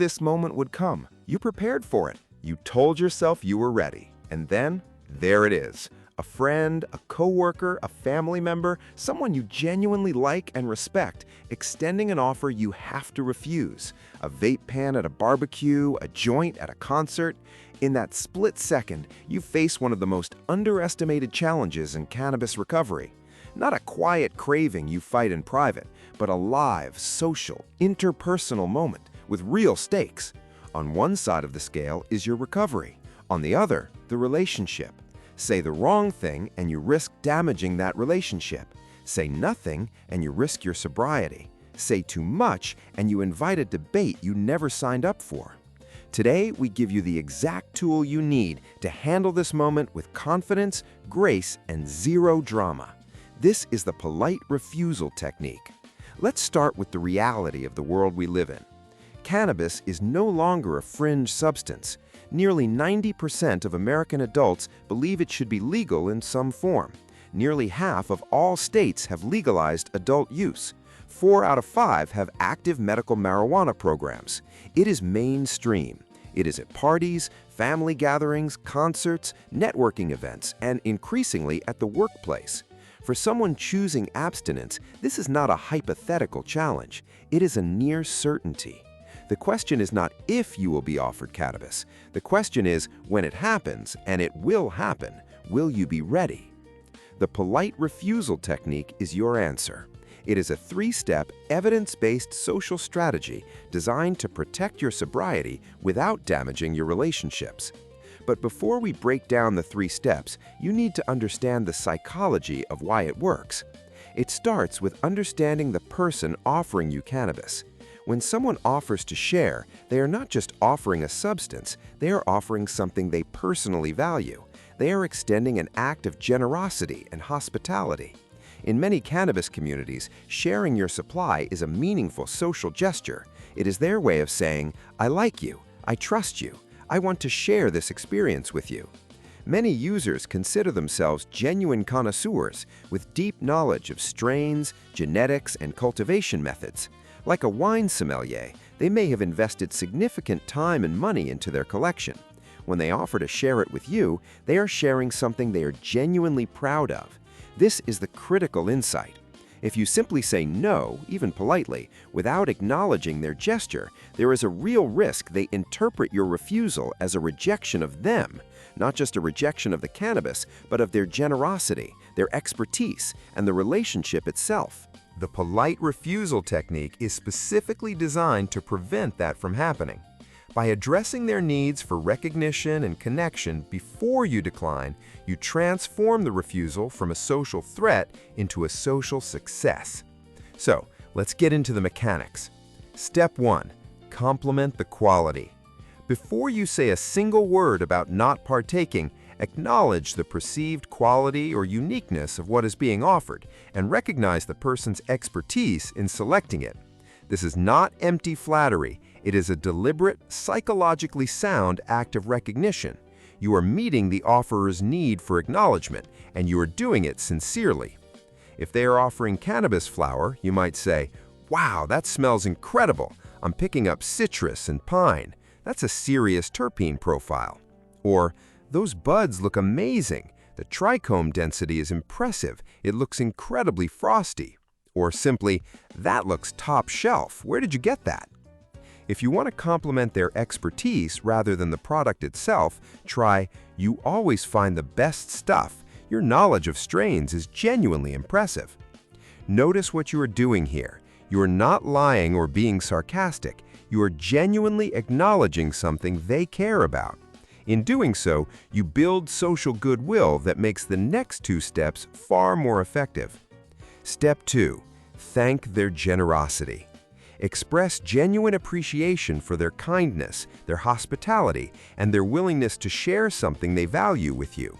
this moment would come. You prepared for it. You told yourself you were ready. And then, there it is. A friend, a coworker, a family member, someone you genuinely like and respect, extending an offer you have to refuse. A vape pen at a barbecue, a joint at a concert. In that split second, you face one of the most underestimated challenges in cannabis recovery. Not a quiet craving you fight in private, but a live, social, interpersonal moment with real stakes. On one side of the scale is your recovery. On the other, the relationship. Say the wrong thing and you risk damaging that relationship. Say nothing and you risk your sobriety. Say too much and you invite a debate you never signed up for. Today, we give you the exact tool you need to handle this moment with confidence, grace, and zero drama. This is the Polite Refusal Technique. Let's start with the reality of the world we live in. Cannabis is no longer a fringe substance. Nearly 90% of American adults believe it should be legal in some form. Nearly half of all states have legalized adult use. 4 out of 5 have active medical marijuana programs. It is mainstream. It is at parties, family gatherings, concerts, networking events, and increasingly at the workplace. For someone choosing abstinence, this is not a hypothetical challenge. It is a near certainty. The question is not if you will be offered cannabis. The question is, when it happens, and it will happen, will you be ready? The Polite Refusal Technique is your answer. It is a 3-step, evidence-based social strategy designed to protect your sobriety without damaging your relationships. But before we break down the 3 steps, you need to understand the psychology of why it works. It starts with understanding the person offering you cannabis. When someone offers to share, they are not just offering a substance, they are offering something they personally value. They are extending an act of generosity and hospitality. In many cannabis communities, sharing your supply is a meaningful social gesture. It is their way of saying, "I like you, I trust you, I want to share this experience with you." Many users consider themselves genuine connoisseurs with deep knowledge of strains, genetics, and cultivation methods. Like a wine sommelier, they may have invested significant time and money into their collection. When they offer to share it with you, they are sharing something they are genuinely proud of. This is the critical insight. If you simply say no, even politely, without acknowledging their gesture, there is a real risk they interpret your refusal as a rejection of them, not just a rejection of the cannabis, but of their generosity, their expertise, and the relationship itself. The Polite Refusal Technique is specifically designed to prevent that from happening. By addressing their needs for recognition and connection before you decline, you transform the refusal from a social threat into a social success. So, let's get into the mechanics. Step 1. Compliment the quality. Before you say a single word about not partaking, acknowledge the perceived quality or uniqueness of what is being offered and recognize the person's expertise in selecting it. This is not empty flattery. It is a deliberate, psychologically sound act of recognition. You are meeting the offerer's need for acknowledgement, and you are doing it sincerely. If they are offering cannabis flower, you might say, "Wow, that smells incredible. I'm picking up citrus and pine. That's a serious terpene profile." Or, "Those buds look amazing. The trichome density is impressive. It looks incredibly frosty." Or simply, "That looks top shelf. Where did you get that?" If you want to compliment their expertise rather than the product itself, try, "You always find the best stuff. Your knowledge of strains is genuinely impressive." Notice what you are doing here. You are not lying or being sarcastic. You are genuinely acknowledging something they care about. In doing so, you build social goodwill that makes the next 2 steps far more effective. Step 2. Thank their generosity. Express genuine appreciation for their kindness, their hospitality, and their willingness to share something they value with you.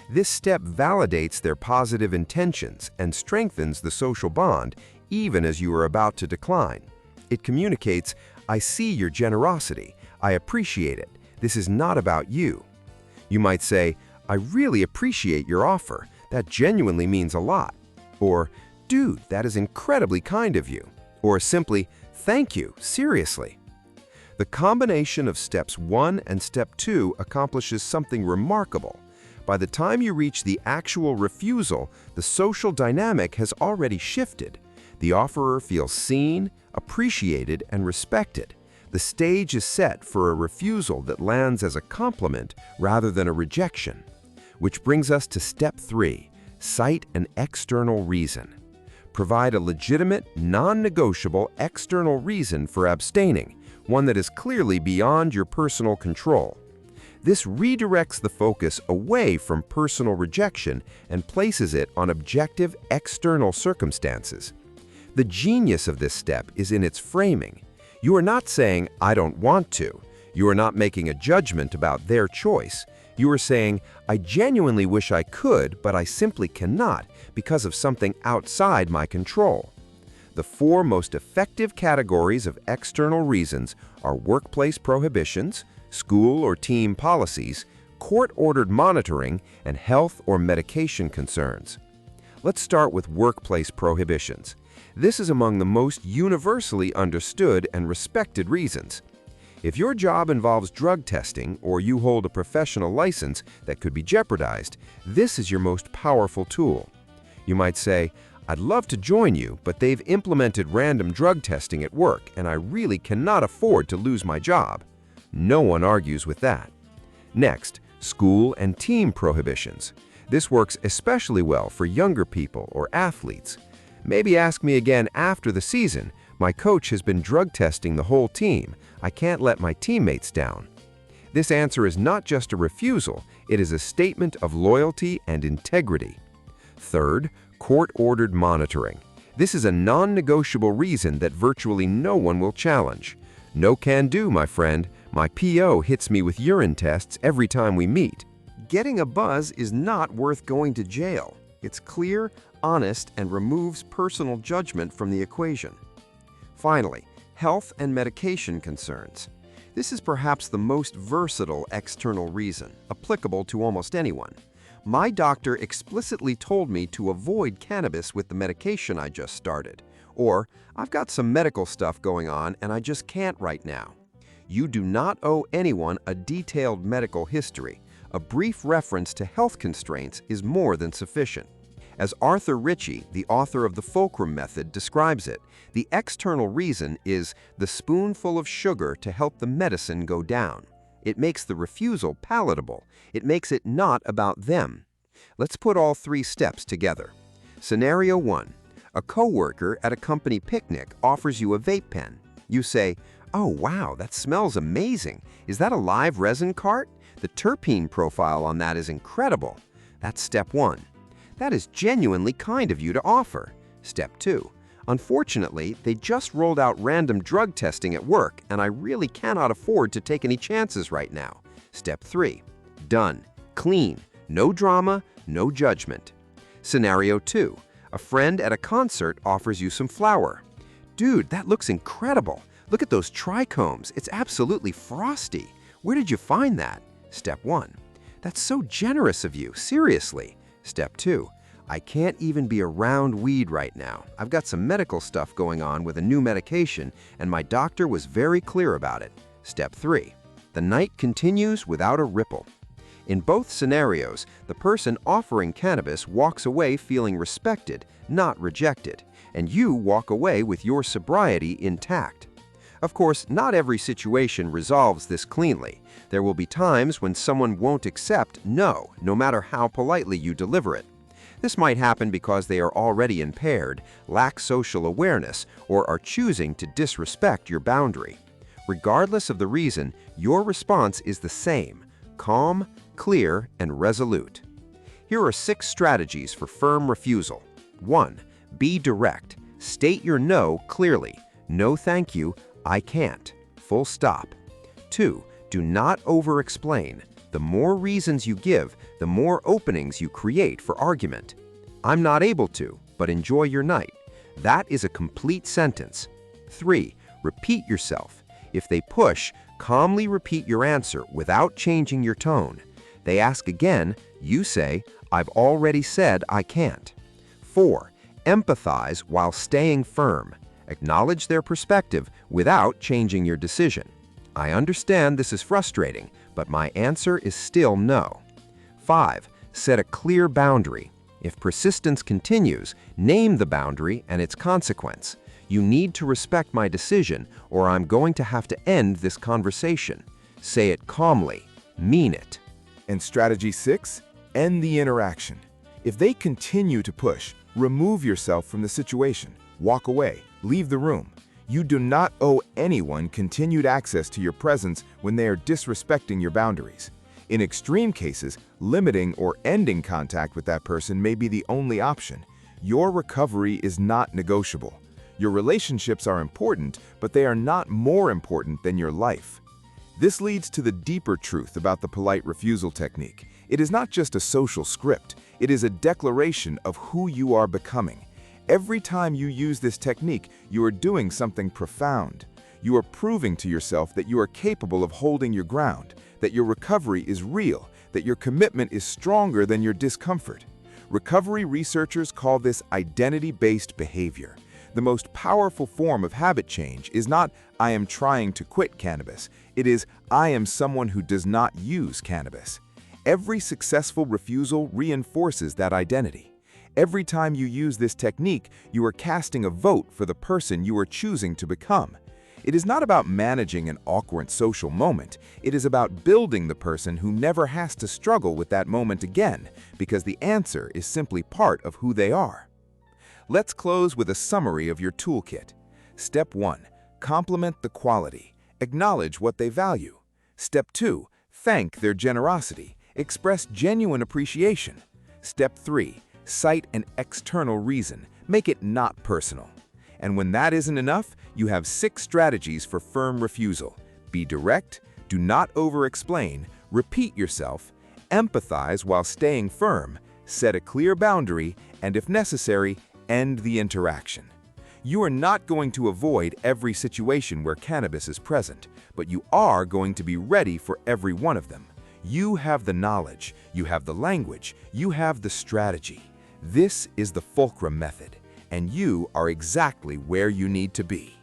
This step validates their positive intentions and strengthens the social bond, even as you are about to decline. It communicates, "I see your generosity. I appreciate it. This is not about you." You might say, "I really appreciate your offer. That genuinely means a lot." Or, "Dude, that is incredibly kind of you." Or simply, "Thank you, seriously." The combination of steps 1 and step 2 accomplishes something remarkable. By the time you reach the actual refusal, the social dynamic has already shifted. The offerer feels seen, appreciated, and respected. The stage is set for a refusal that lands as a compliment rather than a rejection. Which brings us to step 3, cite an external reason. Provide a legitimate, non-negotiable external reason for abstaining, one that is clearly beyond your personal control. This redirects the focus away from personal rejection and places it on objective external circumstances. The genius of this step is in its framing. You are not saying, "I don't want to." You are not making a judgment about their choice. You are saying, "I genuinely wish I could, but I simply cannot because of something outside my control." The 4 most effective categories of external reasons are workplace prohibitions, school or team policies, court-ordered monitoring, and health or medication concerns. Let's start with workplace prohibitions. This is among the most universally understood and respected reasons. If your job involves drug testing or you hold a professional license that could be jeopardized, this is your most powerful tool. You might say, "I'd love to join you, but they've implemented random drug testing at work and I really cannot afford to lose my job." No one argues with that. Next, school and team prohibitions. This works especially well for younger people or athletes. Maybe ask me again after the season. "My coach has been drug testing the whole team. I can't let my teammates down." This answer is not just a refusal, it is a statement of loyalty and integrity. Third, court-ordered monitoring. This is a non-negotiable reason that virtually no one will challenge. "No can do, my friend. My PO hits me with urine tests every time we meet." Getting a buzz is not worth going to jail. It's clear, honest, and removes personal judgment from the equation. Finally, health and medication concerns. This is perhaps the most versatile external reason, applicable to almost anyone. "My doctor explicitly told me to avoid cannabis with the medication I just started," or "I've got some medical stuff going on and I just can't right now." You do not owe anyone a detailed medical history. A brief reference to health constraints is more than sufficient. As Arthur Ritchie, the author of the Fulcrum Method, describes it, the external reason is the spoonful of sugar to help the medicine go down. It makes the refusal palatable. It makes it not about them. Let's put all 3 steps together. Scenario 1. A coworker at a company picnic offers you a vape pen. You say, "Oh wow, that smells amazing. Is that a live resin cart? The terpene profile on that is incredible." That's step 1. That is genuinely kind of you to offer. Step 2. Unfortunately, they just rolled out random drug testing at work, and I really cannot afford to take any chances right now. Step 3. Done. Clean. No drama, no judgment. Scenario 2. A friend at a concert offers you some flour. "Dude, that looks incredible. Look at those trichomes. It's absolutely frosty. Where did you find that?" Step 1. "That's so generous of you, seriously." Step 2. "I can't even be around weed right now. I've got some medical stuff going on with a new medication, and my doctor was very clear about it." Step 3. The night continues without a ripple. In both scenarios, the person offering cannabis walks away feeling respected, not rejected, and you walk away with your sobriety intact. Of course, not every situation resolves this cleanly. There will be times when someone won't accept no matter how politely you deliver it. This might happen because they are already impaired, lack social awareness, or are choosing to disrespect your boundary. Regardless of the reason, your response is the same: calm, clear, and resolute. Here are 6 strategies for firm refusal. 1. Be direct. State your no clearly. "No thank you, I can't." Full stop. 2. Do not over-explain. The more reasons you give, the more openings you create for argument. "I'm not able to, but enjoy your night." That is a complete sentence. 3. Repeat yourself. If they push, calmly repeat your answer without changing your tone. They ask again, you say, "I've already said I can't." 4. Empathize while staying firm. Acknowledge their perspective without changing your decision. I understand this is frustrating, but my answer is still no. 5. Set a clear boundary. If persistence continues, name the boundary and its consequence. You need to respect my decision, or I'm going to have to end this conversation. Say it calmly. Mean it. And strategy 6, end the interaction. If they continue to push, remove yourself from the situation. Walk away. Leave the room. You do not owe anyone continued access to your presence when they are disrespecting your boundaries. In extreme cases, limiting or ending contact with that person may be the only option. Your recovery is not negotiable. Your relationships are important, but they are not more important than your life. This leads to the deeper truth about the polite refusal technique. It is not just a social script. It is a declaration of who you are becoming. Every time you use this technique, you are doing something profound. You are proving to yourself that you are capable of holding your ground, that your recovery is real, that your commitment is stronger than your discomfort. Recovery researchers call this identity-based behavior. The most powerful form of habit change is not, "I am trying to quit cannabis." It is, "I am someone who does not use cannabis." Every successful refusal reinforces that identity. Every time you use this technique, you are casting a vote for the person you are choosing to become. It is not about managing an awkward social moment. It is about building the person who never has to struggle with that moment again, because the answer is simply part of who they are. Let's close with a summary of your toolkit. Step 1. Compliment the quality. Acknowledge what they value. Step 2. Thank their generosity. Express genuine appreciation. Step 3. Cite an external reason. Make it not personal. And when that isn't enough, you have 6 strategies for firm refusal. Be direct, do not over-explain, repeat yourself, empathize while staying firm, set a clear boundary, and if necessary, end the interaction. You are not going to avoid every situation where cannabis is present, but you are going to be ready for every one of them. You have the knowledge, you have the language, you have the strategy. This is the Fulcrum method, and you are exactly where you need to be.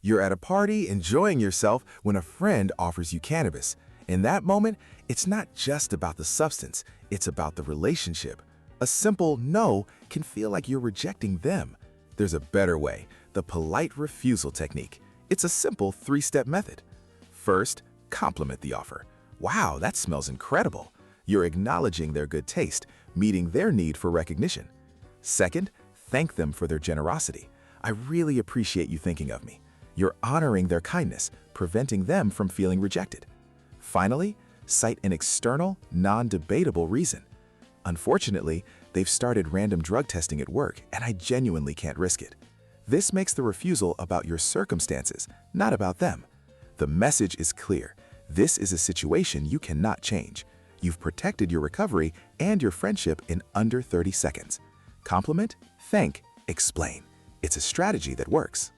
You're at a party enjoying yourself when a friend offers you cannabis. In that moment, it's not just about the substance, it's about the relationship. A simple no can feel like you're rejecting them. There's a better way, the polite refusal technique. It's a simple 3-step method. First, compliment the offer. Wow, that smells incredible. You're acknowledging their good taste, meeting their need for recognition. Second, thank them for their generosity. I really appreciate you thinking of me. You're honoring their kindness, preventing them from feeling rejected. Finally, cite an external, non-debatable reason. Unfortunately, they've started random drug testing at work, and I genuinely can't risk it. This makes the refusal about your circumstances, not about them. The message is clear. This is a situation you cannot change. You've protected your recovery and your friendship in under 30 seconds. Compliment, thank, explain. It's a strategy that works.